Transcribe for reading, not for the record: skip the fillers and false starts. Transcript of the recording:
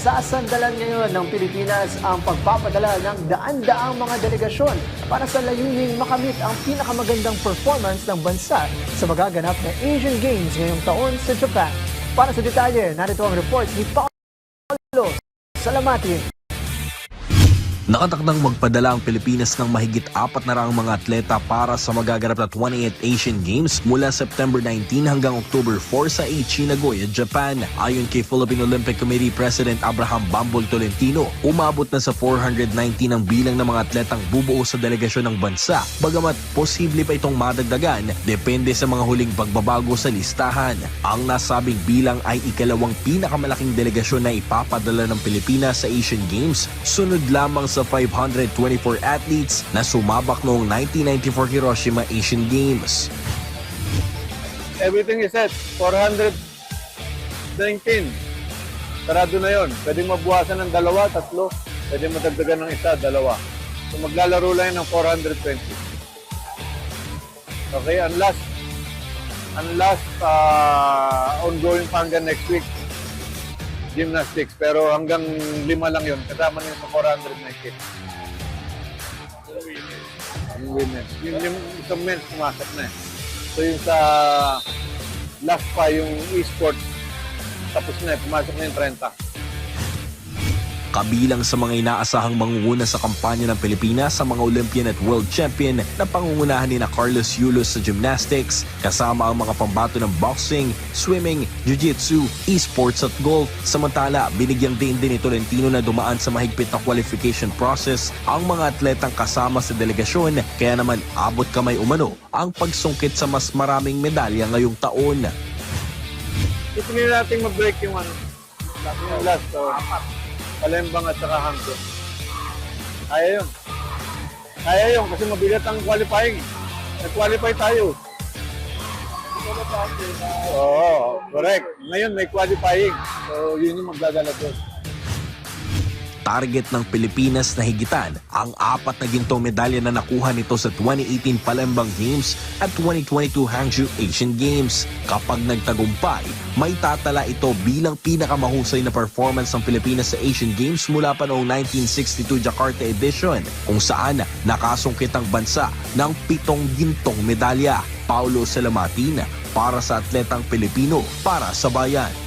Sasandalan ngayon ng Pilipinas ang pagpapadala ng daan-daang mga delegasyon para sa layuning makamit ang pinakamagandang performance ng bansa sa magaganap na Asian Games ngayong taon sa Japan. Para sa detalye, narito ang report ni Paolo Salamatin. Nakatakdang magpadala ang Pilipinas ng mahigit 400 mga atleta para sa magaganap na 28th Asian Games mula September 19 hanggang October 4 sa Aichi, Nagoya, Japan. Ayon kay Philippine Olympic Committee President Abraham Bambol Tolentino, umabot na sa 419 ang bilang ng mga atletang bubuo sa delegasyon ng bansa. Bagamat posible pa itong madagdagan, depende sa mga huling pagbabago sa listahan. Ang nasabing bilang ay ikalawang pinakamalaking delegasyon na ipapadala ng Pilipinas sa Asian Games, sunod lamang sa 524 athletes na sumabak noong 1994 Hiroshima Asian Games. Everything is set. 419. Sarado na yon. Pwede mabuhasan ng 2, 3. Pwede madagdagan ng 1, 2. So maglalaro lang ng 420. Okay, ang last ongoing pa hanggang next week, gymnastics. Pero hanggang 5 lang yun. Kasama na yun sa 419. Yung women. Yung isang men, pumasok na eh. So yung sa last pa, yung e-sports, tapos na eh, pumasok na yung 30. Kabilang sa mga inaasahang mangunguna sa kampanya ng Pilipinas sa mga Olympian at World Champion na pangungunahan ni na Carlos Yulos sa gymnastics, kasama ang mga pambato ng boxing, swimming, jiu-jitsu, esports at golf. Samantala, binigyang din ni Tolentino na dumaan sa mahigpit na qualification process ang mga atletang kasama sa delegasyon, kaya naman abot kamay umano ang pagsungkit sa mas maraming medalya ngayong taon. Itingin natin mag-break yung last. So, Palembang at saka Hangzhou. Kaya yun kasi mabigat ang qualifying. Nag-qualify tayo. Oo, correct. Ngayon may qualifying. So yun yung magdadala doon. Target ng Pilipinas na higitan ang 4 na gintong medalya na nakuha nito sa 2018 Palembang Games at 2022 Hangzhou Asian Games. Kapag nagtagumpay, may tatala ito bilang pinakamahusay na performance ng Pilipinas sa Asian Games mula pa noong 1962 Jakarta edition, kung saan nakasungkit ang bansa ng 7 gintong medalya. Paolo Salamatin para sa Atletang Pilipino para sa Bayan.